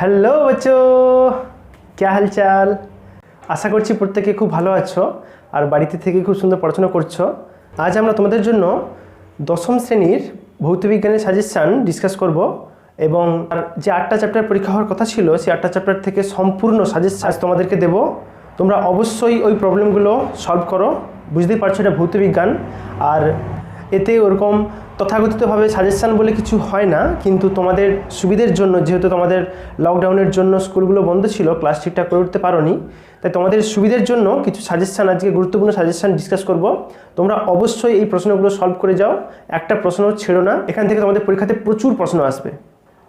Hello বাচ্চো, क्या हालचाल। আশা করছি প্রত্যেকে খুব ভালো আছো আর বাড়িতে থেকে খুব সুন্দর পড়াশোনা করছো। আজ আমরা তোমাদের জন্য দশম শ্রেণীর ভৌতবিজ্ঞানের সাজেশান ডিসকাস করব এবং যে 8টা চ্যাপ্টার পরীক্ষা হওয়ার কথা ছিল সেই 8টা চ্যাপ্টার থেকে সম্পূর্ণ সাজেশান তোমাদেরকে দেব। তোমরা অবশ্যই ওই প্রবলেমগুলো সলভ করো। বুঝতেই পারছো এটা ভৌতবিজ্ঞান, আর এতে ওরকম তথাকথিতভাবে সাজেশান বলে কিছু হয় না, কিন্তু তোমাদের সুবিধের জন্য, যেহেতু তোমাদের লকডাউনের জন্য স্কুলগুলো বন্ধ ছিল, ক্লাস ঠিকঠাক করে উঠতে পারোনি, তাই তোমাদের সুবিধের জন্য কিছু সাজেশান, আজকে গুরুত্বপূর্ণ সাজেশান ডিসকাস করব। তোমরা অবশ্যই এই প্রশ্নগুলো সলভ করে যাও, একটা প্রশ্ন ছেড়ো না। এখান থেকে তোমাদের পরীক্ষাতে প্রচুর প্রশ্ন আসবে।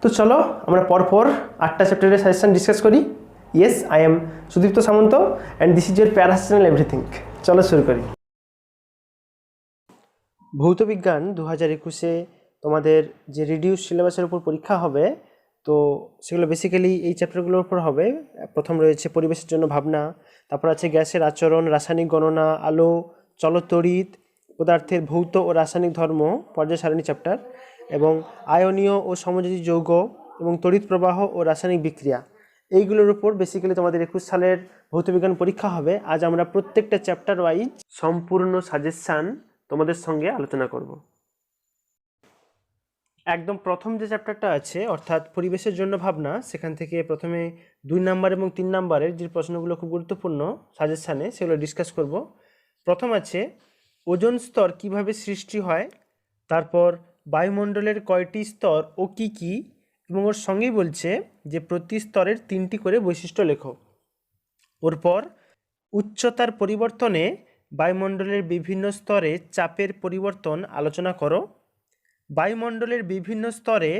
তো চলো আমরা পরপর 8টা চ্যাপ্টারের সাজেশান ডিসকাস করি। Yes, I am Sudipta Samanta and this is your প্যারা চ্যানেল এভরিথিং। চলো শুরু করি। ভৌতবিজ্ঞান 2021-এ তোমাদের যে রিডিউস সিলেবাসের উপর পরীক্ষা হবে, তো সেগুলো বেসিক্যালি এই চ্যাপ্টারগুলোর উপর হবে। প্রথম রয়েছে পরিবেশের জন্য ভাবনা, তারপর আছে গ্যাসের আচরণ, রাসায়নিক গণনা, আলো, চলতড়িৎ, পদার্থের ভৌত ও রাসায়নিক ধর্ম, পর্যায় সারণী চ্যাপ্টার, এবং আয়নীয় ও সমযোজী যৌগ এবং তড়িৎ প্রবাহ ও রাসায়নিক বিক্রিয়া, এইগুলোর উপর বেসিক্যালি তোমাদের 21 সালের ভৌতবিজ্ঞান পরীক্ষা হবে। আজ আমরা প্রত্যেকটা চ্যাপ্টার ওয়াইজ সম্পূর্ণ সাজেশান তোমাদের সঙ্গে আলোচনা করব। একদম প্রথম যে চ্যাপ্টারটা আছে, অর্থাৎ পরিবেশের জন্য ভাবনা, সেখান থেকে প্রথমে 2 নাম্বার এবং 3 নাম্বারের যে প্রশ্নগুলো খুব গুরুত্বপূর্ণ সাজেশানে, সেগুলো ডিসকাস করব। প্রথম আছে ওজোন স্তর কিভাবে সৃষ্টি হয়, তারপর বায়ুমণ্ডলের কয়টি স্তর ও কি কি, এবং ওর সঙ্গেই বলছে যে প্রতি স্তরের 3টি করে বৈশিষ্ট্য লেখো। ওর পর উচ্চতার পরিবর্তনে বায়ুমণ্ডলের বিভিন্ন স্তরে চাপের পরিবর্তন আলোচনা করো। বায়ুমণ্ডলের বিভিন্ন স্তরে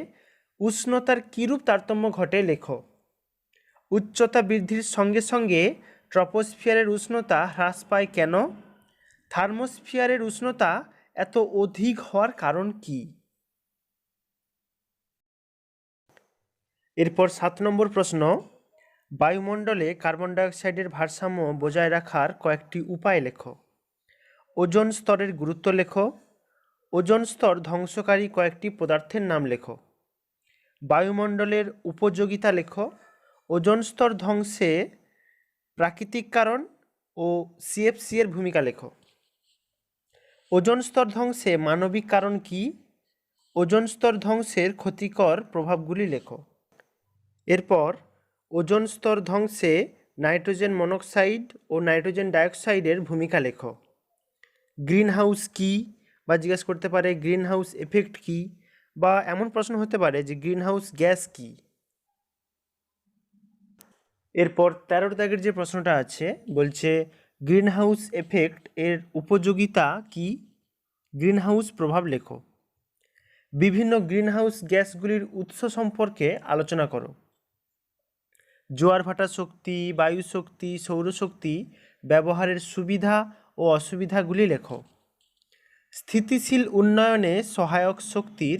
উষ্ণতার কিরূপ তারতম্য ঘটে লেখো। উচ্চতা বৃদ্ধির সঙ্গে সঙ্গে ট্রপোস্ফিয়ারের উষ্ণতা হ্রাস পায় কেন? থার্মোস্ফিয়ারের উষ্ণতা এত অধিক হওয়ার কারণ কি? এরপর 7 নম্বর প্রশ্ন, বায়ুমণ্ডলে কার্বন ডাইঅক্সাইডের ভারসাম্য বজায় রাখার কয়েকটি উপায় লেখো। ওজোন স্তরের গুরুত্ব লেখো। ওজোন স্তর ধ্বংসকারী কয়েকটি পদার্থের নাম লেখো। বায়ুমণ্ডলের উপযোগিতা লেখো। ওজোন স্তর ধ্বংসে প্রাকৃতিক কারণ ও সিএফসি এর ভূমিকা লেখো। ওজোন স্তর ধ্বংসে মানবিক কারণ কি? ওজোন স্তর ধ্বংসের ক্ষতিকর প্রভাবগুলি লেখো। এরপর ওজোন স্তর ধ্বংসে নাইট্রোজেন মনোক্সাইড ও নাইট্রোজেন ডাইঅক্সাইডের ভূমিকা লেখো। গ্রিন হাউস কী, বা জিজ্ঞাসা করতে পারে গ্রিন হাউস এফেক্ট কী, বা এমন প্রশ্ন হতে পারে যে গ্রিন হাউস গ্যাস কী। এরপর 13 দাগের যে প্রশ্নটা আছে, বলছে গ্রিন হাউস এফেক্ট এর উপযোগিতা কি? গ্রিন হাউস প্রভাব লেখো। বিভিন্ন গ্রিন হাউস গ্যাসগুলির উৎস সম্পর্কে আলোচনা করো। জোয়ার ভাটা শক্তি, বায়ু শক্তি, সৌরশক্তি ব্যবহারের সুবিধা ও অসুবিধাগুলি লেখো। স্থিতিশীল উন্নয়নে সহায়ক শক্তির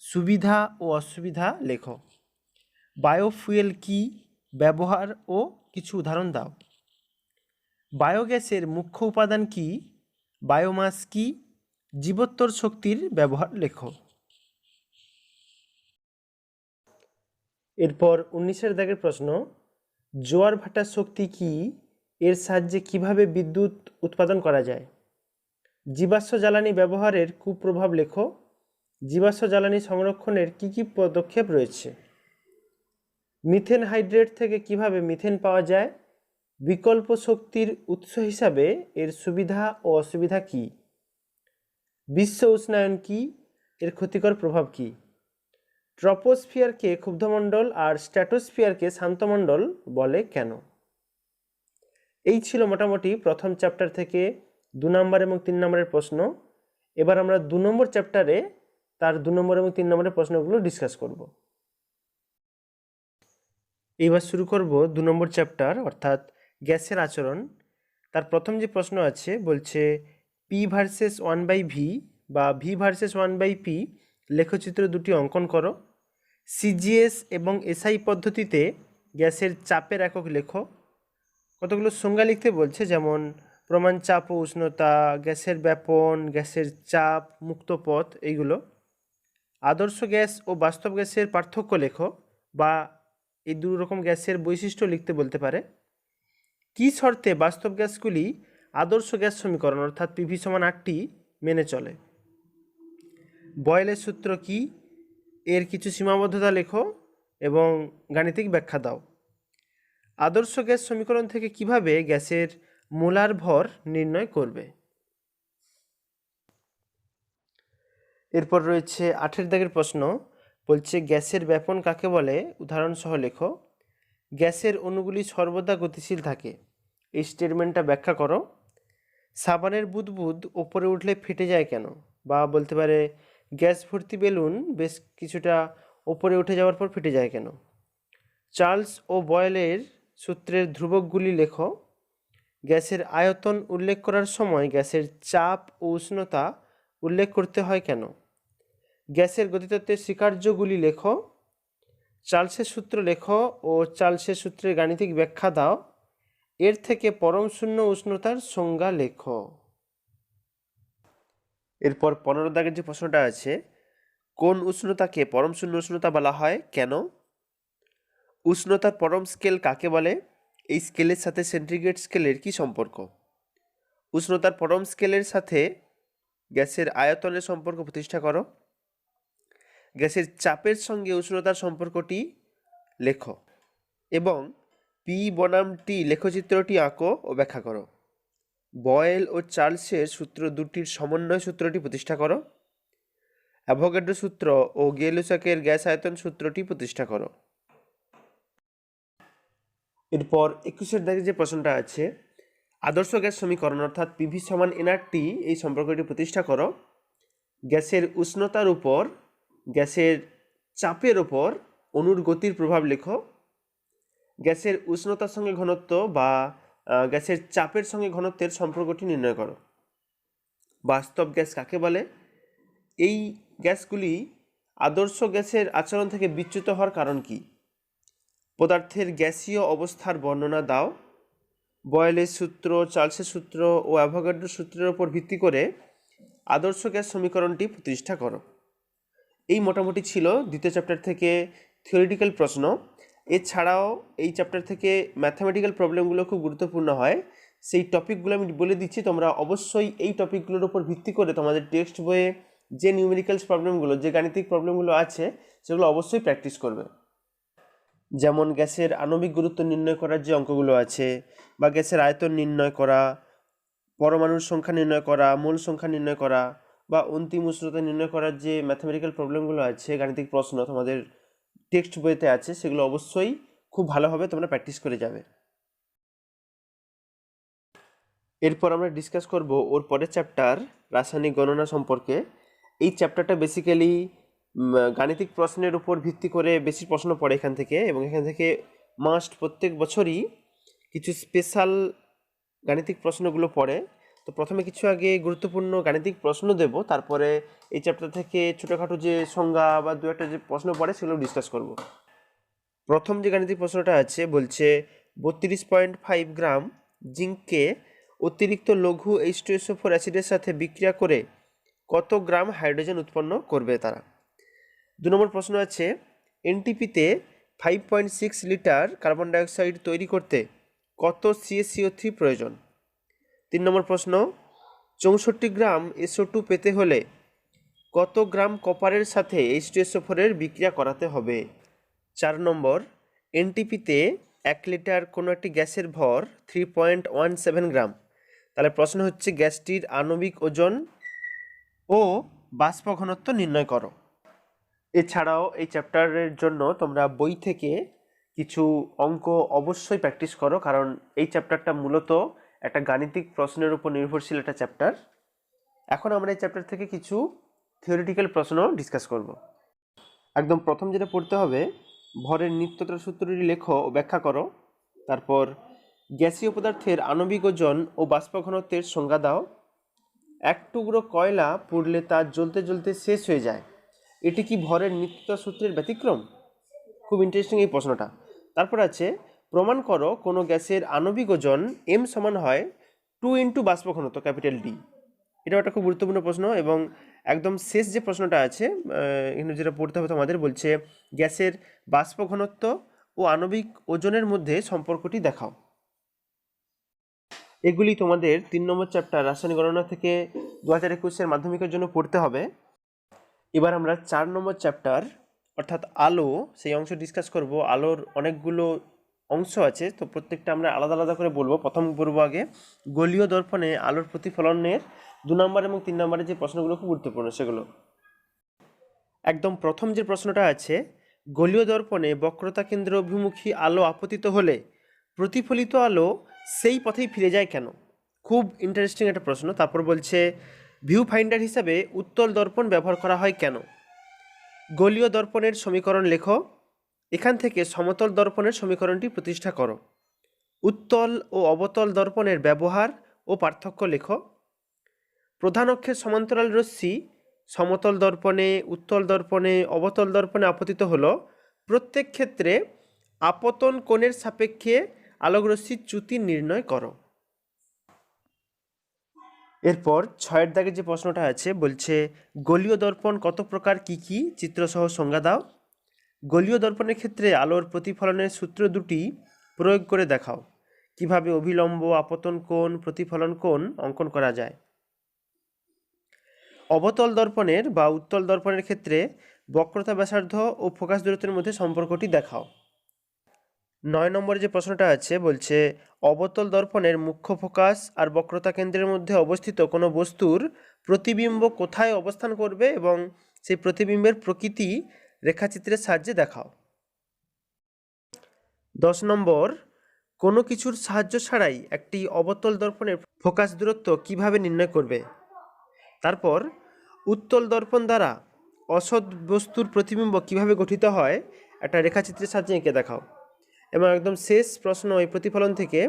সুবিধা ও অসুবিধা লেখো। বায়োফুয়েল কি, ব্যবহার ও কিছু উদাহরণ দাও। বায়োগ্যাসের মুখ্য উপাদান কি? বায়োমাস কি? জীবোত্তর শক্তির ব্যবহার লেখো। এরপর 19 দাগের প্রশ্ন, জোয়ার ভাটা শক্তি কি, এর সাহায্যে কিভাবে বিদ্যুৎ উৎপাদন করা যায়। জীবাশ্ম জ্বালানি ব্যবহারের কুপ্রভাব লেখো। জীবাশ্ম জ্বালানি সংরক্ষণের কি কি পদক্ষেপ রয়েছে। মিথেন হাইড্রেট থেকে কিভাবে মিথেন পাওয়া যায়। বিকল্প শক্তির উৎস হিসাবে এর সুবিধা ও অসুবিধা কি। বিশ্ব উষ্ণায়ন কি, এর ক্ষতিকর প্রভাব কি। ট্রপোস্ফিয়ারকে ক্ষুব্ধমণ্ডল আর স্ট্র্যাটোস্ফিয়ারকে শান্তমণ্ডল বলে কেন। এই ছিল মোটামুটি প্রথম চ্যাপ্টার থেকে 2 নম্বর এবং 3 নম্বরের প্রশ্ন। এবার আমরা 2 নম্বর চ্যাপ্টারে তার 2 নম্বর এবং 3 নম্বরের প্রশ্নগুলো ডিসকাস করব। এইবার শুরু করব 2 নম্বর চ্যাপ্টার, অর্থাৎ গ্যাসের আচরণ। তার প্রথম যে প্রশ্ন আছে, বলছে পি ভার্সেস 1/ভি বা ভি ভার্সেস 1/পি লেখচিত্র দুটি অঙ্কন করো। সিজিএস এবং এসআই পদ্ধতিতে গ্যাসের চাপের একক লেখো। কতগুলো সংজ্ঞা লিখতে বলছে, যেমন প্রমাণ চাপ ও উষ্ণতা, গ্যাসের ব্যাপন, গ্যাসের চাপ, মুক্ত পথ, এইগুলো। আদর্শ গ্যাস ও বাস্তব গ্যাসের পার্থক্য লেখো, বা এই দু রকম গ্যাসের বৈশিষ্ট্য লিখতে বলতে পারে। কি শর্তে বাস্তব গ্যাসগুলি আদর্শ গ্যাস সমীকরণ অর্থাৎ পিভি সমান 8টি মেনে চলে? বয়েলের সূত্র কি, এর কিছু সীমাবদ্ধতা লেখো এবং গাণিতিক ব্যাখ্যা দাও। আদর্শ গ্যাস সমীকরণ থেকে কিভাবে গ্যাসের মোলার ভর নির্ণয় করবে? এরপর রয়েছে 8 দাগের প্রশ্ন, বলছে গ্যাসের ব্যাপন কাকে বলে, উদাহরণ সহ লেখো। গ্যাসের অণুগুলি সর্বদা গতিশীল থাকে, এই স্টেটমেন্টটা ব্যাখ্যা করো। সাবানের বুদবুদ ওপরে উঠলে ফেটে যায় কেন? বা বলতে পারে গ্যাস ভর্তি বেলুন বেশ কিছুটা ওপরে উঠে যাওয়ার পর ফেটে যায় কেন? চার্লস ও বয়েলের সূত্রের ধ্রুবকগুলি লেখো। গ্যাসের আয়তন উল্লেখ করার সময় গ্যাসের চাপ ও উষ্ণতা উল্লেখ করতে হয় কেন? গ্যাসের গতিতত্ত্বের স্বীকার্যগুলি লেখো। চার্লসের সূত্র লেখো ও চার্লসের সূত্রের গাণিতিক ব্যাখ্যা দাও। এর থেকে পরম শূন্য উষ্ণতার সংজ্ঞা লেখো। এরপর 15 দাগের যে প্রশ্নটা আছে, কোন উষ্ণতাকে পরম শূন্য উষ্ণতা বলা হয়, কেন? উষ্ণতার পরম স্কেল কাকে বলে? এই স্কেলের সাথে সেন্টিগ্রেড স্কেলের কি সম্পর্ক? উষ্ণতার পরম স্কেলের সাথে গ্যাসের আয়তনের সম্পর্ক প্রতিষ্ঠা করো। গ্যাসের চাপের সঙ্গে উষ্ণতার সম্পর্কটি লেখো এবং পি বনাম টি লেখচিত্রটি আঁকো ও ব্যাখ্যা করো। বয়েল ও চার্লসের সূত্র দুটির সমন্বয় সূত্রটি প্রতিষ্ঠা করো। অ্যাভোগাড্রো সূত্র ও গিয়ে-লুসাকের গ্যাস আয়তন সূত্রটি প্রতিষ্ঠা করো। এরপর 21 দাগের যে প্রশ্নটা আছে, আদর্শ গ্যাস সমীকরণ অর্থাৎ পিভি সমান এনআরটি এই সম্পর্কটি প্রতিষ্ঠা করো। গ্যাসের উষ্ণতার উপর গ্যাসের চাপের ওপর অণুর গতির প্রভাব লেখো। গ্যাসের উষ্ণতার সঙ্গে ঘনত্ব বা গ্যাসের চাপের সঙ্গে ঘনত্বের সম্পর্কটি নির্ণয় করো। বাস্তব গ্যাস কাকে বলে? এই গ্যাসগুলি আদর্শ গ্যাসের আচরণ থেকে বিচ্যুত হওয়ার কারণ কি? পদার্থের গ্যাসীয় অবস্থার বর্ণনা দাও। বয়েলের সূত্র, চার্লসের সূত্র ও অ্যাভোগাড্রো সূত্রের উপর ভিত্তি করে আদর্শ গ্যাস সমীকরণটি প্রতিষ্ঠা করো। এই মোটামুটি ছিল দ্বিতীয় চ্যাপ্টার থেকে থিওরিটিক্যাল প্রশ্ন। এছাড়াও এই চ্যাপ্টার থেকে ম্যাথামেটিক্যাল প্রবলেমগুলো খুব গুরুত্বপূর্ণ হয়। সেই টপিকগুলো আমি বলে দিচ্ছি, তোমরা অবশ্যই এই টপিকগুলোর উপর ভিত্তি করে তোমাদের টেক্সট বইয়ে যে নিউমেরিক্যালস প্রবলেমগুলো, যে গাণিতিক প্রবলেমগুলো আছে সেগুলো অবশ্যই প্র্যাকটিস করবে। যেমন গ্যাসের আণবিক গুরুত্ব নির্ণয় করার যে অঙ্কগুলো আছে, বা গ্যাসের আয়তন নির্ণয় করা, পরমাণুর সংখ্যা নির্ণয় করা, মোল সংখ্যা নির্ণয় করা, বা অন্তিম উষ্ণতা নির্ণয় করার যে ম্যাথামেটিক্যাল প্রবলেমগুলো আছে, গাণিতিক প্রশ্ন তোমাদের টেক্সট বইতে আছে, সেগুলো অবশ্যই খুব ভালোভাবে তোমরা প্র্যাকটিস করে যাবে। এরপর আমরা ডিসকাস করব ওর পরের চ্যাপ্টার রাসায়নিক গণনা সম্পর্কে। এই চ্যাপ্টারটা বেসিক্যালি গাণিতিক প্রশ্নের উপর ভিত্তি করে বেশি প্রশ্ন পড়ে এখান থেকে, এবং এখান থেকে মাস্ট প্রত্যেক বছরই কিছু স্পেশাল গাণিতিক প্রশ্নগুলো পড়ে। তো প্রথমে কিছু আগে গুরুত্বপূর্ণ গাণিতিক প্রশ্ন দেব, তারপরে এই চ্যাপ্টার থেকে ছোটোখাটো যে সংজ্ঞা বা দু একটা যে প্রশ্ন পড়ে সেগুলো ডিসকাস করব। প্রথম যে গাণিতিক প্রশ্নটা আছে, বলছে 32.5 গ্রাম জিঙ্ককে অতিরিক্ত লঘু H2SO4 অ্যাসিডের সাথে বিক্রিয়া করে কত গ্রাম হাইড্রোজেন উৎপন্ন করবে তারা? 2 নম্বর প্রশ্ন আছে, এনটিপিতে 5.6 লিটার কার্বন ডাইঅক্সাইড তৈরি করতে কত CaCO3 প্রয়োজন? 3 নম্বর প্রশ্ন, 64 গ্রাম SO2 পেতে হলে কত গ্রাম কপারের সাথে H2SO4 এর বিক্রিয়া করাতে হবে? 4 নম্বর, এনটিপিতে 1 লিটার কোনো একটি গ্যাসের ভর 3.17 গ্রাম। তাহলে প্রশ্ন হচ্ছে গ্যাসটির আণবিক ওজন ও বাষ্প ঘনত্ব নির্ণয় করো। এছাড়াও এই চ্যাপ্টারের জন্য তোমরা বই থেকে কিছু অঙ্ক অবশ্যই প্র্যাকটিস করো, কারণ এই চ্যাপ্টারটা মূলত একটা গাণিতিক প্রশ্নের উপর নির্ভরশীল একটা চ্যাপ্টার। এখন আমরা এই চ্যাপ্টার থেকে কিছু থিওরিটিক্যাল প্রশ্ন ডিসকাস করব। একদম প্রথম যেটা পড়তে হবে, ভরের নিত্যতার সূত্রটি লেখো ও ব্যাখ্যা করো। তারপর গ্যাসীয় পদার্থের আণবিক ওজন ও বাষ্প ঘনত্বের সংজ্ঞা দাও। এক টুকরো কয়লা পুড়লে তা জ্বলতে জ্বলতে শেষ হয়ে যায়, এটি কি ভরের নিত্যতা সূত্রের ব্যতিক্রম? খুব ইন্টারেস্টিং এই প্রশ্নটা। তারপর আছে, প্রমাণ করো কোনো গ্যাসের আণবিক ওজন m সমান হয় 2 ইন্টু বাষ্প ঘনত্ব ক্যাপিটাল D। এটাও একটা খুব গুরুত্বপূর্ণ প্রশ্ন। এবং একদম শেষ যে প্রশ্নটা আছে, এখানে যেটা পড়তে হবে তোমাদের, বলছে গ্যাসের বাষ্প ঘনত্ব ও আণবিক ওজনের মধ্যে সম্পর্কটি দেখাও। এগুলি তোমাদের 3 নম্বর চ্যাপ্টার রাসায়নিক গণনা থেকে 2021-এর মাধ্যমিকের জন্য পড়তে হবে। এবার আমরা 4 নম্বর চ্যাপ্টার অর্থাৎ আলো সেই অংশ ডিসকাস করব। আলোর অনেকগুলো অংশ আছে, তো প্রত্যেকটা আমরা আলাদা আলাদা করে বলবো। প্রথম বলবো আগে গোলীয় দর্পণে আলোর প্রতিফলনের 2 নম্বর এবং 3 নম্বরের যে প্রশ্নগুলো খুব গুরুত্বপূর্ণ সেগুলো। একদম প্রথম যে প্রশ্নটা আছে, গোলীয় দর্পণে বক্রতা কেন্দ্র অভিমুখী আলো আপতিত হলে প্রতিফলিত আলো সেই পথেই ফিরে যায় কেন? খুব ইন্টারেস্টিং একটা প্রশ্ন। তারপর বলছে ভিউ ফাইন্ডার হিসাবে উত্তল দর্পণ ব্যবহার করা হয় কেন? গোলীয় দর্পণের সমীকরণ লেখো। এখান থেকে সমতল দর্পণের সমীকরণটি প্রতিষ্ঠা করো। উত্তল ও অবতল দর্পণের ব্যবহার ও পার্থক্য লেখো। প্রধান অক্ষের সমান্তরাল রশ্মি সমতল দর্পণে, উত্তল দর্পণে, অবতল দর্পণে আপতিত হলো প্রত্যেক ক্ষেত্রে আপতন কোণের সাপেক্ষে আলোকরশ্মির চ্যুতি নির্ণয় করো। এরপর 6 দাগে যে প্রশ্নটা আছে বলছে গোলীয় দর্পণ কত প্রকার, কি কি, চিত্রসহ সংজ্ঞা দাও। গোলীয় দর্পণের ক্ষেত্রে আলোর প্রতিফলনের সূত্র দুটি প্রয়োগ করে দেখাও। কিভাবে অভিলম্ব, আপতন কোণ, প্রতিফলন কোণ অঙ্কন করা যায়। অবতল দর্পণের বা উত্তল দর্পণের ক্ষেত্রে বক্রতা ব্যাসার্ধ ও ফোকাস দূরত্বের মধ্যে সম্পর্কটি দেখাও। 9 নম্বরে যে প্রশ্নটা আছে বলছে অবতল দর্পণের মুখ্য ফোকাস আর বক্রতা কেন্দ্রের মধ্যে অবস্থিত কোনো বস্তুর প্রতিবিম্ব কোথায় অবস্থান করবে এবং সেই প্রতিবিম্বের প্রকৃতি রেখাচিত্রের সাহায্যে দেখাও। 10 নম্বর কোনো কিছুর সাহায্য ছাড়াই একটি অবতল দর্পণের ফোকাস দূরত্ব কিভাবে নির্ণয় করবে। তারপর উত্তল দর্পণ দ্বারা অসৎ বস্তুর প্রতিবিম্ব কিভাবে গঠিত হয় একটা রেখাচিত্রের সাহায্যে এঁকে দেখাও। এবং একদম শেষ প্রশ্ন এই প্রতিফলন থেকে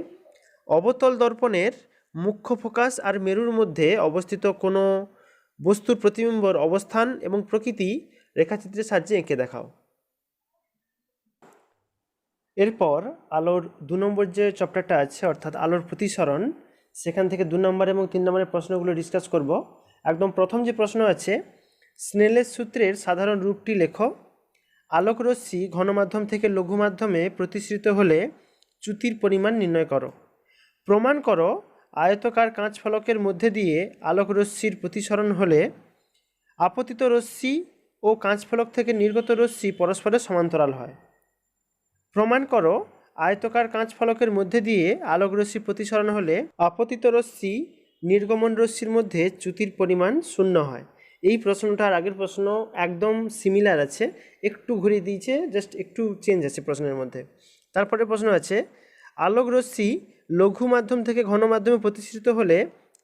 অবতল দর্পণের মুখ্য ফোকাস আর মেরুর মধ্যে অবস্থিত কোনো বস্তুর প্রতিবিম্বর অবস্থান এবং প্রকৃতি রেখাচিত্রের সাহায্যে এঁকে দেখাও। এরপর আলোর 2 নম্বর যে চ্যাপ্টারটা আছে অর্থাৎ আলোর প্রতিসরণ, সেখান থেকে 2 নম্বর এবং 3 নম্বরের প্রশ্নগুলো ডিসকাস করব। একদম প্রথম যে প্রশ্ন আছে স্নেলের সূত্রের সাধারণ রূপটি লেখো। আলোকরশ্মি ঘনমাধ্যম থেকে লঘু মাধ্যমে প্রতিসৃত হলে চ্যুতির পরিমাণ নির্ণয় করো। প্রমাণ করো আয়তকার কাঁচ ফলকের মধ্যে দিয়ে আলোকরশ্মির প্রতিসরণ হলে আপতিত রশ্মি ও কাঁচ ফলক থেকে নির্গত রশ্মি পরস্পরের সমান্তরাল হয়। প্রমাণ করো আয়তকার কাঁচ ফলকের মধ্যে দিয়ে আলোকরশ্মি প্রতিসরণ হলে আপতিত রশ্মি নির্গমন রশ্মির মধ্যে চ্যুতির পরিমাণ 0 হয়। এই প্রশ্নটা আর আগের প্রশ্ন একদম সিমিলার আছে, একটু ঘুরিয়ে দিয়েছে, জাস্ট একটু চেঞ্জ আছে প্রশ্নের মধ্যে। তারপরে প্রশ্ন আছে আলোক রশ্মি লঘু মাধ্যম থেকে ঘন মাধ্যমে প্রতিসৃত হলে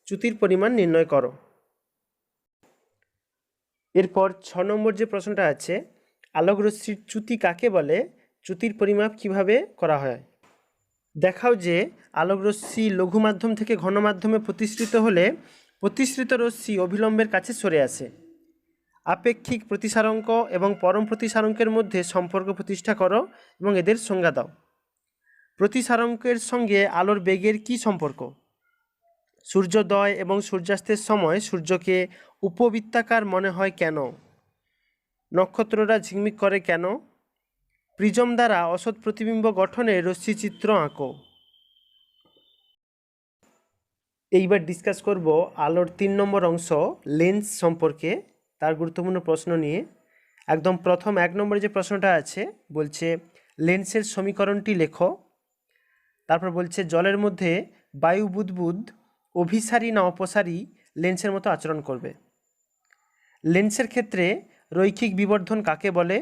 চ্যুতির পরিমাণ নির্ণয় করো। এরপর 6 নম্বর যে প্রশ্নটা আছে আলোক রশ্মির চ্যুতি কাকে বলে, চ্যুতির পরিমাপ কিভাবে করা হয়। দেখাও যে আলোকরশ্মি লঘু মাধ্যম থেকে ঘন মাধ্যমে প্রতিসৃত হলে প্রতিসৃত রশ্মি অভিলম্বের কাছে সরে আসে। আপেক্ষিক প্রতিসারাঙ্ক এবং পরম প্রতিসারাঙ্কের মধ্যে সম্পর্ক প্রতিষ্ঠা করো এবং এদের সংজ্ঞা দাও। প্রতিসারাঙ্কের সঙ্গে আলোর বেগের কি সম্পর্ক। সূর্যোদয় এবং সূর্যাস্তের সময় সূর্যকে উপবৃত্তাকার মনে হয় কেন। নক্ষত্ররা ঝিকমিক করে কেন। প্রিজম দ্বারা অসৎ প্রতিবিম্ব গঠনে রশ্মিচিত্র আঁকো। এইবার ডিসকাস করব আলোর 3 নম্বর অংশ লেন্স সম্পর্কে, তার গুরুত্বপূর্ণ প্রশ্ন নিয়ে। একদম প্রথম 1 নম্বরে যে প্রশ্নটা আছে বলছে লেন্সের সমীকরণটি লেখো। তারপর বলছে জলের মধ্যে বায়ু বুদবুদ অভিসারী না অপসারী লেন্সের মতো আচরণ করবে। লেন্সের ক্ষেত্রে রৈখিক বিবর্ধন কাকে বলে।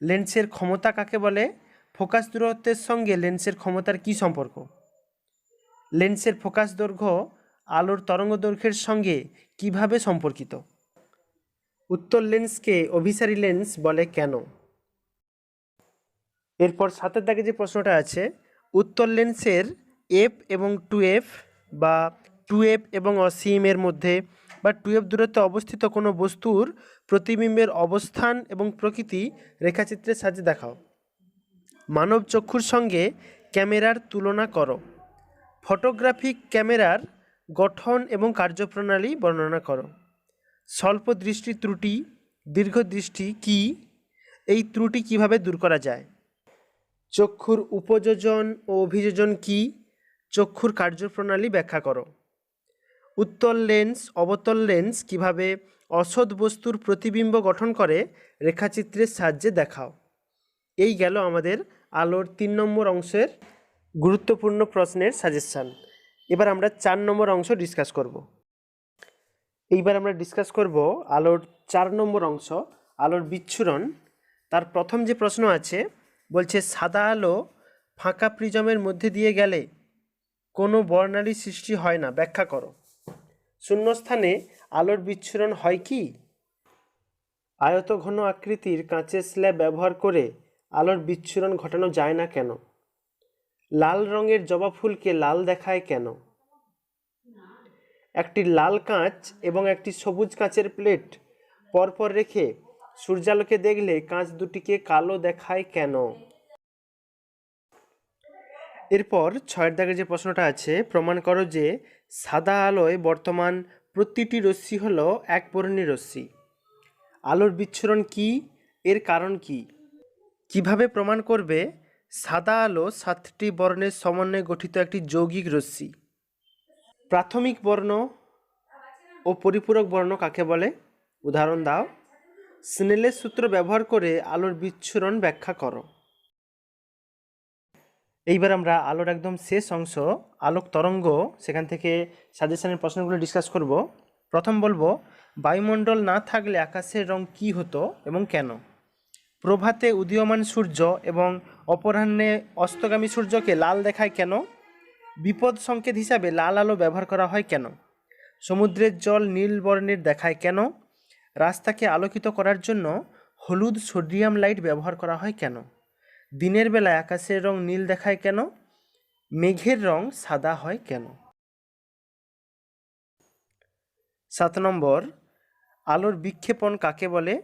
লেন্সের ক্ষমতা কাকে বলে। ফোকাস দূরত্বের সঙ্গে লেন্সের ক্ষমতার কি সম্পর্ক। লেন্সের ফোকাস দৈর্ঘ্য আলোর তরঙ্গ দৈর্ঘ্যের সঙ্গে কিভাবে সম্পর্কিত। উত্তল লেন্সকে অভিসারী লেন্স বলে কেন। এরপর 7 দাগে যে প্রশ্নটা আছে উত্তল লেন্সের এফ এবং 2f বা 2f এবং অসীম এর মধ্যে বা 2f দূরত্বে অবস্থিত কোনো বস্তুর প্রতিবিম্বের অবস্থান এবং প্রকৃতি রেখাচিত্রের সাহায্যে দেখাও। মানব চক্ষুর সঙ্গে ক্যামেরার তুলনা করো। ফটোগ্রাফিক ক্যামেরার গঠন এবং কার্যপ্রণালী বর্ণনা করো। স্বল্প দৃষ্টি ত্রুটি, দীর্ঘ দৃষ্টি কি, এই ত্রুটি কিভাবে দূর করা যায়। চক্ষুর উপযোজন ও অভিযোজন কি? চক্ষুর কার্যপ্রণালী ব্যাখ্যা করো। উত্তল লেন্স অবতল লেন্স কিভাবে অসৎ বস্তুর প্রতিবিম্ব গঠন করে রেখাচিত্রের সাহায্যে দেখাও। এই গেল আমাদের আলোর 3 নম্বর অংশের গুরুত্বপূর্ণ প্রশ্নের সাজেশান। এবার আমরা 4 নম্বর অংশ ডিসকাস করব। এইবার আমরা ডিসকাস করব আলোর 4 নম্বর অংশ, আলোর বিচ্ছুরণ। তার প্রথম যে প্রশ্ন আছে, বলছে সাদা আলো ফাঁকা প্রিজমের মধ্যে দিয়ে গেলে কোনো বর্ণালী সৃষ্টি হয় না, ব্যাখ্যা করো। শূন্যস্থানে আলোর বিচ্ছুরণ হয় কি? আয়ত ঘন আকৃতির কাঁচের স্ল্যাব ব্যবহার করে আলোর বিচ্ছুরণ ঘটানো যায় না কেন? লাল রঙের জবা ফুলকে লাল দেখায় কেন? একটি লাল কাঁচ এবং একটি সবুজ কাঁচের প্লেট পরপর রেখে সূর্যালোকে দেখলে কাঁচ দুটিকে কালো দেখায় কেন? এরপর 6 দাগের যে প্রশ্নটা আছে, প্রমাণ করো যে সাদা আলোয় বর্তমান প্রতিটি রশ্মি হলো একবর্ণী রশ্মি। আলোর বিচ্ছুরণ কি? এর কারণ কি? কিভাবে প্রমাণ করবে সাদা আলো 7টি বর্ণের সমন্বয়ে গঠিত একটি যৌগিক রশ্মি? প্রাথমিক বর্ণ ও পরিপূরক বর্ণ কাকে বলে? উদাহরণ দাও। স্নেলের সূত্র ব্যবহার করে আলোর বিচ্ছুরণ ব্যাখ্যা করো। এইবার আমরা আলোর একদম শেষ অংশ, আলোক তরঙ্গ, সেখান থেকে সাজেশনের প্রশ্নগুলো ডিসকাস করব। প্রথম বলবো, বায়ুমণ্ডল না থাকলে আকাশের রং কী হতো এবং কেন? প্রভাতে উদীয়মান সূর্য এবং অপরাহ্নে অস্তগামী সূর্যকে লাল দেখায় কেন? বিপদ সংকেত হিসাবে লাল আলো ব্যবহার করা হয় কেন? সমুদ্রের জল নীল বর্ণের দেখায় কেন? রাস্তাকে আলোকিত করার জন্য হলুদ সোডিয়াম লাইট ব্যবহার করা হয় কেন? দিনের বেলায় আকাশের রং নীল দেখায় কেন? মেঘের রং সাদা হয় কেন? 7 নম্বর, আলোর বিক্ষেপণ কাকে বলে?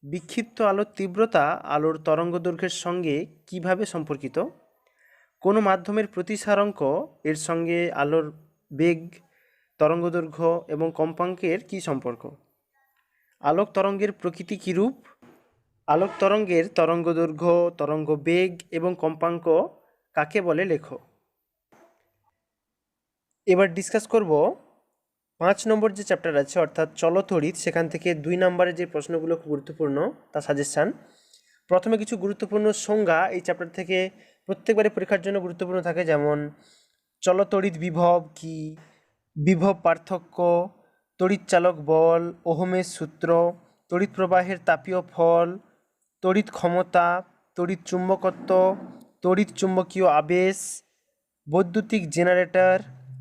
বিক্ষিপ্ত আলোর তীব্রতা আলোর তরঙ্গদৈর্ঘ্যের সঙ্গে কিভাবে সম্পর্কিত? কোনো মাধ্যমের প্রতিসারাঙ্ক এর সঙ্গে আলোর বেগ, তরঙ্গদৈর্ঘ্য এবং কম্পাঙ্কের কি সম্পর্ক? আলোক তরঙ্গের প্রকৃতি কীরূপ? আলোক তরঙ্গের তরঙ্গদৈর্ঘ্য, তরঙ্গ বেগ এবং কম্পাঙ্ক কাকে বলে লেখো। এবার ডিসকাস করব 5 নম্বর যে চ্যাপ্টার আছে, অর্থাৎ চলতড়িৎ, সেখান থেকে 2 নম্বরের যে প্রশ্নগুলো খুব গুরুত্বপূর্ণ তা সাজেশান। প্রথমে কিছু গুরুত্বপূর্ণ সংজ্ঞা এই চ্যাপ্টার থেকে প্রত্যেকবারে পরীক্ষার জন্য গুরুত্বপূর্ণ থাকে, যেমন চলতড়িৎ বিভব কি, বিভব পার্থক্য, তড়িৎচালক বল, ওহমের সূত্র, তড়িৎ প্রবাহের তাপীয় ফল, তড়িৎ ক্ষমতা, তড়িৎ চুম্বকত্ব, তড়িৎ চুম্বকীয় আবেশ, বৈদ্যুতিক জেনারেটর,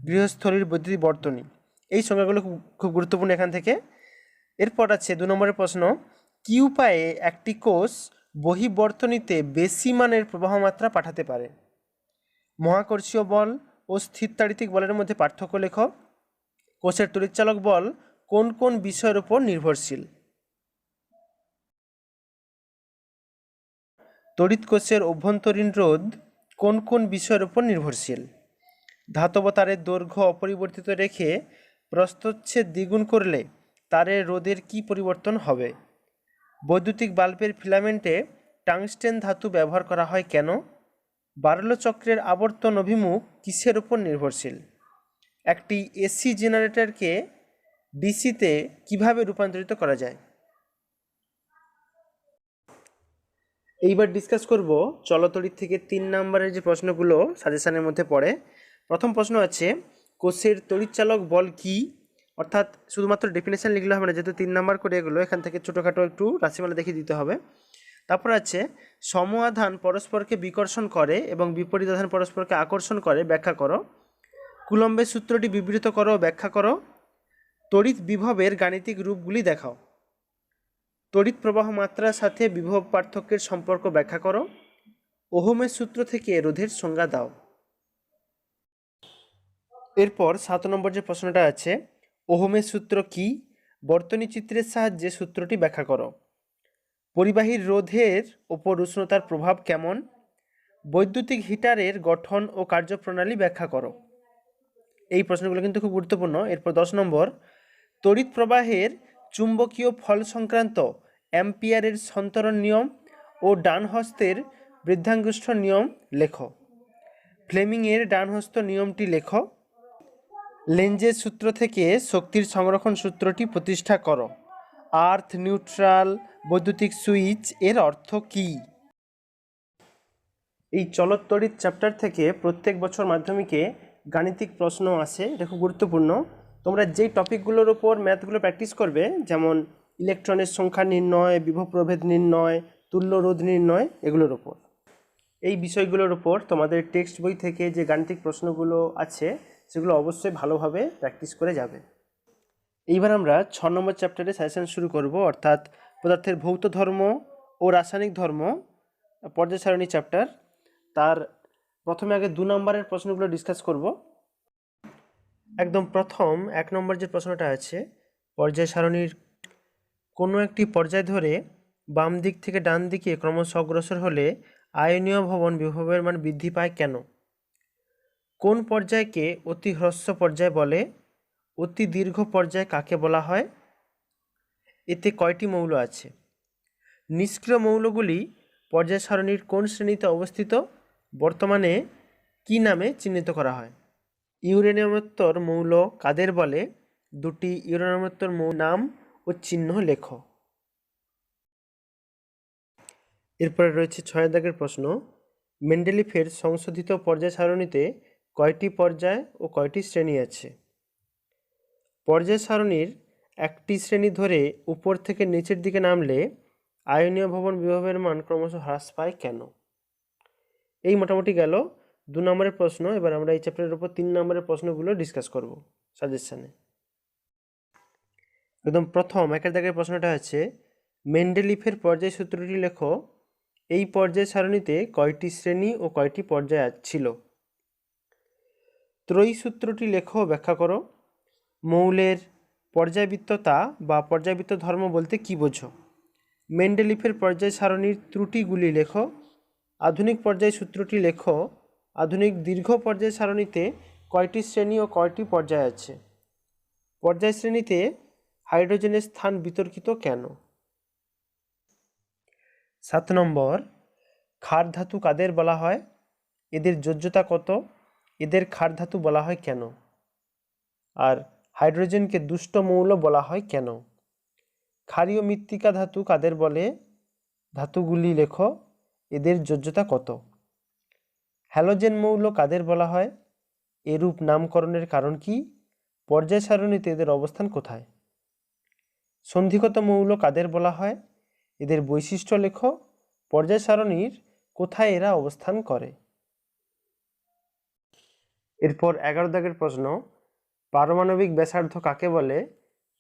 গৃহস্থলীর বৈদ্যুতিক বর্তনী। এই সংজ্ঞাগুলো খুব গুরুত্বপূর্ণ এখান থেকে। এরপর আছে 2 নম্বরের প্রশ্ন, কী উপায়ে একটি কোষ বহিবর্তনীতে বেশি মানের প্রবাহ মাত্রা পাঠাতে পারে? মহাকর্ষীয় বল ও স্থিরতাড়িতিক বলের মধ্যে পার্থক্য লেখ। কোষের তড়িৎচালক বল কোন কোন বিষয়ের উপর নির্ভরশীল? তড়িৎ কোষের অভ্যন্তরীণ রোধ কোন কোন বিষয়ের উপর নির্ভরশীল? ধাতব তারের দৈর্ঘ্য অপরিবর্তিত রেখে প্রস্থচ্ছেদ দ্বিগুণ করলে তারের রোধের কি পরিবর্তন হবে? বৈদ্যুতিক বাল্বের ফিলামেন্টে টাংস্টেন ধাতু ব্যবহার করা হয় কেন? বার্লো চক্রের আবর্তন অভিমুখ কিসের উপর নির্ভরশীল? একটি এসি জেনারেটরকে ডিসিতে কিভাবে রূপান্তরিত করা যায়? এইবার ডিসকাস করব চলতড়িৎ থেকে 3 নম্বরের যে প্রশ্নগুলো সাজেশনের মধ্যে পড়ে। প্রথম প্রশ্ন আছে, কোষের তড়িৎচালক বল কি? অর্থাৎ শুধুমাত্র ডেফিনেশন লিখলে হবে না, যেহেতু 3 নম্বর করে এগুলো, এখান থেকে ছোটোখাটো একটু রাশিমালা দেখিয়ে দিতে হবে। তারপর আছে, সম আধান পরস্পরকে বিকর্ষণ করে এবং বিপরীত আধান পরস্পরকে আকর্ষণ করে, ব্যাখ্যা করো। কুলম্বের সূত্রটি বিবৃত করো, ব্যাখ্যা করো। তড়িৎ বিভবের গাণিতিক রূপগুলি দেখাও। তড়িৎ প্রবাহ মাত্রার সাথে বিভব পার্থক্যের সম্পর্ক ব্যাখ্যা করো। ওহমের সূত্র থেকে রোধের সংজ্ঞা দাও। এরপর 7 নম্বর যে প্রশ্নটা আছে, ওহমের সূত্র কি? বর্তনী চিত্রের সাহায্যে সূত্রটি ব্যাখ্যা করো। পরিবাহীর রোধের ওপর উষ্ণতার প্রভাব কেমন? বৈদ্যুতিক হিটারের গঠন ও কার্যপ্রণালী ব্যাখ্যা করো। এই প্রশ্নগুলো কিন্তু খুব গুরুত্বপূর্ণ। এরপর 10 নম্বর, তড়িৎ প্রবাহের চুম্বকীয় ফল সংক্রান্ত অ্যাম্পিয়ারের সন্তরণ নিয়ম ও ডান হস্তের বৃদ্ধাঙ্গুষ্ঠ নিয়ম লেখো। ফ্লেমিংয়ের ডানহস্ত নিয়মটি লেখো। লেঞ্জের সূত্র থেকে শক্তির সংরক্ষণ সূত্রটি প্রতিষ্ঠা করো। আর্থ নিউট্রাল বৈদ্যুতিক সুইচ এর অর্থ কী? এই চলতড়িৎ চ্যাপ্টার থেকে প্রত্যেক বছর মাধ্যমিকে গাণিতিক প্রশ্ন আসে, এটা খুব গুরুত্বপূর্ণ। তোমরা যেই টপিকগুলোর ওপর ম্যাথগুলো প্র্যাকটিস করবে, যেমন ইলেকট্রনের সংখ্যা নির্ণয়, বিভব প্রভেদ নির্ণয়, তুল্য রোধ নির্ণয়, এগুলোর ওপর, এই বিষয়গুলোর ওপর তোমাদের টেক্সট বই থেকে যে গাণিতিক প্রশ্নগুলো আছে সেগুলো অবশ্যই ভালোভাবে প্র্যাকটিস করে যাবে। এইবার আমরা 6 নম্বর চ্যাপ্টারে সেশন শুরু করব, অর্থাৎ পদার্থের ভৌত ধর্ম ও রাসায়নিক ধর্ম পর্যায় সারণী চ্যাপ্টার। তার প্রথমে আগে 2 নম্বরের প্রশ্নগুলো ডিসকাস করব। একদম প্রথম 1 নম্বর যে প্রশ্নটা আছে, পর্যায় সারণীর কোনো একটি পর্যায় ধরে বাম দিক থেকে ডান দিকে ক্রমশ অগ্রসর হলে আয়নীয় ভবন বিভবের মান বৃদ্ধি পায় কেন? কোন পর্যায়কে অতি হ্রস্ব পর্যায় বলে? অতি দীর্ঘ পর্যায় কাকে বলা হয়? এতে কয়টি মৌল আছে? নিষ্ক্রিয় মৌলগুলি পর্যায় সারণীর কোন শ্রেণীতে অবস্থিত? বর্তমানে কি নামে চিহ্নিত করা হয়? ইউরেনিয়ামোত্তর মৌল কাদের বলে? দুটি ইউরেনিয়ামোত্তর মৌল নাম ও চিহ্ন লেখো। এরপরে রয়েছে 6 দাগের প্রশ্ন, মেন্ডেলিফের সংশোধিত পর্যায় সারণীতে কয়টি পর্যায় ও কয়টি শ্রেণী আছে? পর্যায় সারণীর একটি শ্রেণী ধরে উপর থেকে নিচের দিকে নামলে আয়নীয় ভবন বিভবের মান ক্রমশ হ্রাস পায় কেন? এই মোটামুটি গেল 2 নম্বরের প্রশ্ন। এবার আমরা এই চ্যাপ্টারের উপর 3 নম্বরের প্রশ্নগুলো ডিসকাস করব সাজেশনে। একদম প্রথম 1 দাগের প্রশ্নটা আছে, মেন্ডেলিফের পর্যায় সূত্রটি লেখো। এই পর্যায় সারণীতে কয়টি শ্রেণী ও কয়টি পর্যায় ছিল? ত্রয়ী সূত্রটি লেখো, ব্যাখ্যা করো। মৌলের পর্যায়বৃত্ততা বা পর্যায়বৃত্ত ধর্ম বলতে কী বোঝো? মেন্ডেলিফের পর্যায় সারণীর ত্রুটিগুলি লেখো। আধুনিক পর্যায় সূত্রটি লেখো। আধুনিক দীর্ঘ পর্যায় সারণীতে কয়টি শ্রেণী ও কয়টি পর্যায় আছে? পর্যায় শ্রেণীতে হাইড্রোজেনের স্থান বিতর্কিত কেন? 7 নম্বর, ক্ষার ধাতু কাদের বলা হয়? এদের যোজ্যতা কত? এদের ক্ষার ধাতু বলা হয় কেন? আর হাইড্রোজেনকে দুষ্ট মৌল বলা হয় কেন? ক্ষারীয় মৃত্তিকা ধাতু কাদের বলে? ধাতুগুলি লেখো। এদের যোজ্যতা কত? হ্যালোজেন মৌল কাদের বলা হয়? এরূপ নামকরণের কারণ কি? পর্যায় সারণীতে এদের অবস্থান কোথায়? সন্ধিগত মৌল কাদের বলা হয়? এদের বৈশিষ্ট্য লেখো। পর্যায় সারণীর কোথায় এরা অবস্থান করে? এরপর 11 দাগের প্রশ্ন, পারমাণবিক ব্যাসার্ধ কাকে বলে?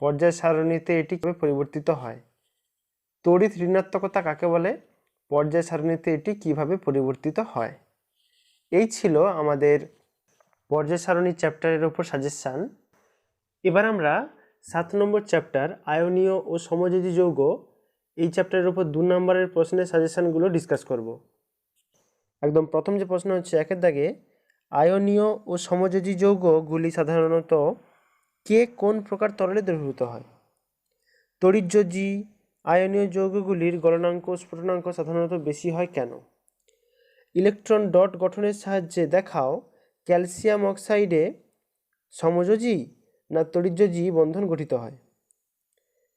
পর্যায় সারণীতে এটি কিভাবে পরিবর্তিত হয়? তড়িৎ ঋণাত্মকতা কাকে বলে? পর্যায় সারণীতে এটি কিভাবে পরিবর্তিত হয়? এই ছিল আমাদের পর্যায় সারণী চ্যাপ্টারের উপর সাজেশান। এবার আমরা 7 নম্বর চ্যাপ্টার আয়নীয় ও সমযোজী যৌগ, এই চ্যাপ্টারের উপর 2 নম্বরের প্রশ্নের সাজেশানগুলো ডিসকাস করব। একদম প্রথম যে প্রশ্ন হচ্ছে 1 দাগে, আয়নীয় ও সমযোজী যৌগগুলি সাধারণত কে কোন প্রকার তরলে দ্রবীভূত হয়? তড়িৎযোজী আয়নীয় যৌগগুলির গলনাঙ্ক ও স্ফুটনাঙ্ক সাধারণত বেশি হয় কেন? ইলেকট্রন ডট গঠনের সাহায্যে দেখাও ক্যালসিয়াম অক্সাইডে সমযোজী না তড়িৎযোজী বন্ধন গঠিত হয়?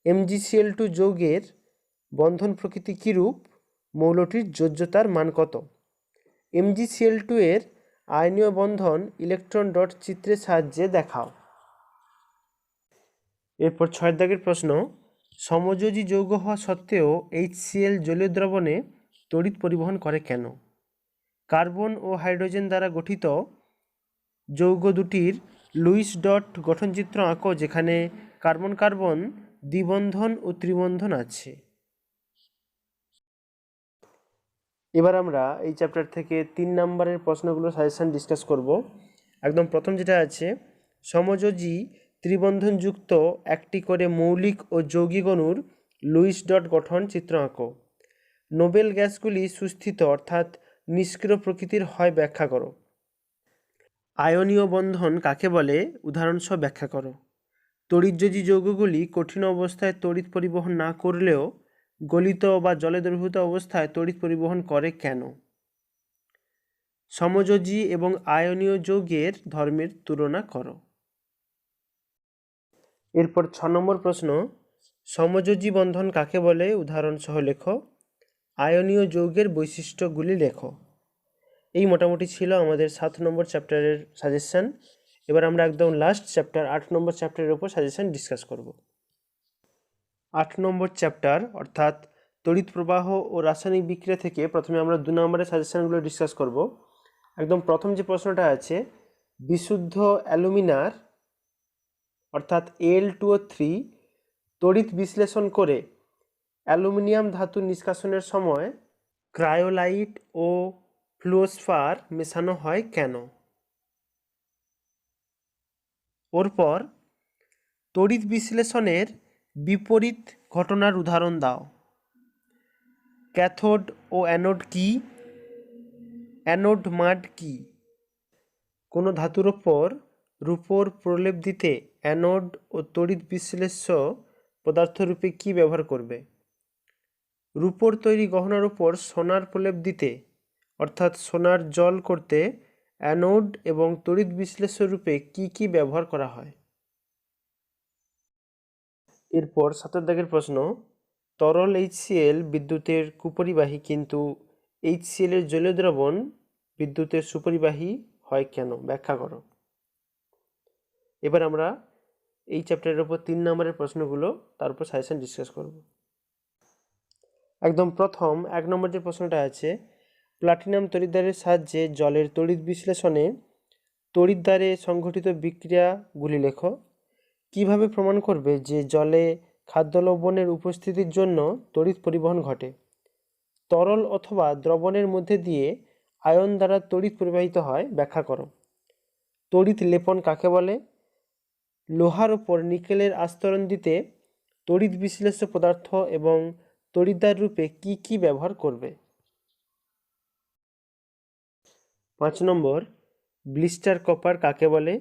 MgCl2 যৌগের বন্ধন প্রকৃতি কীরূপ? মৌলটির যোজ্যতার মান কত? MgCl2 এর আয়নীয় বন্ধন ইলেকট্রন ডট চিত্রের সাহায্যে দেখাও। এরপর 6 দাগের প্রশ্ন, সমযোজী যৌগ হওয়া সত্ত্বেও HCl জলীয় দ্রবণে তড়িৎ পরিবহন করে কেন? কার্বন ও হাইড্রোজেন দ্বারা গঠিত যৌগ দুটির লুইস ডট গঠনচিত্র আঁকো, যেখানে কার্বন কার্বন দ্বিবন্ধন ও ত্রিবন্ধন আছে। এবার আমরা এই চ্যাপ্টার থেকে 3 নম্বরের প্রশ্নগুলো সাজেশন ডিসকাস করব। একদম প্রথম যেটা আছে, সমযোজী ত্রিবন্ধনযুক্ত একটি করে মৌলিক ও যৌগিক অণুর লুইস ডট গঠন চিত্র আঁকো। নোবেল গ্যাসগুলি সুস্থিত অর্থাৎ নিষ্ক্রিয় প্রকৃতির হয়, ব্যাখ্যা করো। আয়নীয় বন্ধন কাকে বলে? উদাহরণসহ ব্যাখ্যা করো। তড়িৎযোজী যৌগগুলি কঠিন অবস্থায় তড়িৎ পরিবহন না করলেও গলিত বা জলে দ্রবীভূত অবস্থায় তড়িৎ পরিবহন করে কেন? সমযোজী এবং আয়নীয় যৌগের ধর্মের তুলনা করো। এরপর 6 নম্বর প্রশ্ন, সমযোজী বন্ধন কাকে বলে উদাহরণ সহ লেখো। আয়নীয় যৌগের বৈশিষ্ট্যগুলি লেখো। এই মোটামুটি ছিল আমাদের 7 নম্বর চ্যাপ্টারের সাজেশন। এবার আমরা একদম লাস্ট চ্যাপ্টার 8 নম্বর চ্যাপ্টারের উপর সাজেশন ডিসকাস করব। 8 নম্বর চ্যাপ্টার অর্থাৎ তড়িৎ প্রবাহ ও রাসায়নিক বিক্রিয়া থেকে প্রথমে আমরা 2 নম্বরের সাজেশনগুলো ডিসকাস করব। একদম প্রথম যে প্রশ্নটা আছে, বিশুদ্ধ অ্যালুমিনার অর্থাৎ Al2O3 তড়িৎ বিশ্লেষণ করে অ্যালুমিনিয়াম ধাতু নিষ্কাশনের সময় ক্রায়োলাইট ও ফ্লুওস্পার মেশানো হয় কেন? ওরপর তড়িৎ বিশ্লেষণের বিপরীত ঘটনার উদাহরণ দাও। ক্যাথোড ও অ্যানোড কি? অ্যানোড মাড কি? কোনো ধাতুর ওপর রূপোর প্রলেপ দিতে অ্যানোড ও তড়িৎ বিশ্লেষ্য পদার্থরূপে কি ব্যবহার করবে? রূপোর তৈরি গহনার উপর সোনার প্রলেপ দিতে অর্থাৎ সোনার জল করতে অ্যানোড এবং তড়িৎ বিশ্লেষ্য রূপে কি ব্যবহার করা হয়? এরপর 7 দাগের প্রশ্ন, তরল HCl বিদ্যুতের কুপরিবাহী কিন্তু HCl এর জলীয় দ্রবণ বিদ্যুতের সুপরিবাহী হয় কেন? ব্যাখ্যা করো। এবার আমরা এই চ্যাপ্টারের উপর 3 নম্বরের প্রশ্নগুলো তার উপর সাজেশন ডিসকাস করব। একদম প্রথম 1 নম্বর যে প্রশ্নটা আছে, প্লাটিনাম তড়িৎদ্বারের সাহায্যে জলের তড়িৎ বিশ্লেষণে তড়িৎদ্বারে সংঘটিত বিক্রিয়াগুলি লেখো। কিভাবে প্রমাণ করবে যে জলে খাদ্য লবণের উপস্থিতির জন্য তড়িৎ পরিবহন ঘটে? তরল অথবা দ্রবণের মধ্যে দিয়ে আয়ন দ্বারা তড়িৎ পরিবাহিত হয়, ব্যাখ্যা করো। তড়িৎ লেপন কাকে বলে? লোহার উপর নিকেলের আস্তরণ দিতে তড়িৎ বিশ্লেষ্য পদার্থ এবং তড়িৎদ্বার রূপে কি ব্যবহার করবে? 5 নম্বর, ব্লিস্টার কপার কাকে বলে?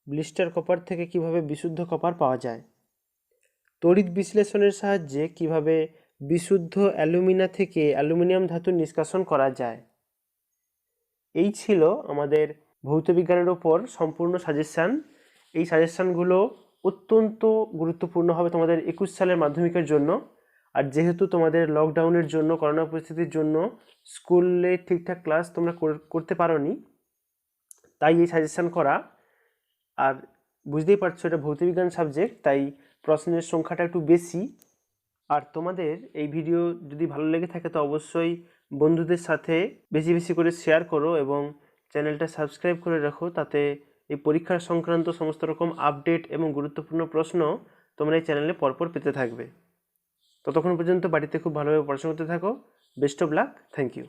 ব্লিস্টার কপার থেকে কিভাবে বিশুদ্ধ কপার পাওয়া যায়? তড়িৎ বিশ্লেষণের সাহায্যে কিভাবে বিশুদ্ধ অ্যালুমিনা থেকে অ্যালুমিনিয়াম ধাতু নিষ্কাশন করা যায়? এই ছিল আমাদের ভৌতবিজ্ঞানের উপর সম্পূর্ণ সাজেশান। এই সাজেশানগুলো অত্যন্ত গুরুত্বপূর্ণ হবে তোমাদের 21 সালের মাধ্যমিকের জন্য। আর যেহেতু তোমাদের লকডাউনের জন্য, করোনা পরিস্থিতির জন্য স্কুলে ঠিকঠাক ক্লাস তোমরা করতে পারোনি, তাই এই সাজেশান করা। আর বুঝতেই পারছো এটা ভৌতবিজ্ঞান সাবজেক্ট, তাই প্রশ্নের সংখ্যাটা একটু বেশি। আর তোমাদের এই ভিডিও যদি ভালো লেগে থাকে তো অবশ্যই বন্ধুদের সাথে বেশি বেশি করে শেয়ার করো এবং চ্যানেলটা সাবস্ক্রাইব করে রাখো, তাতে এই পরীক্ষা সংক্রান্ত সমস্ত রকম আপডেট এবং গুরুত্বপূর্ণ প্রশ্ন তোমরা এই চ্যানেলে পরপর পেতে থাকবে। ততক্ষণ পর্যন্ত বাড়িতে খুব ভালোভাবে পড়াশোনা করতে থাকো। Best of luck. Thank you.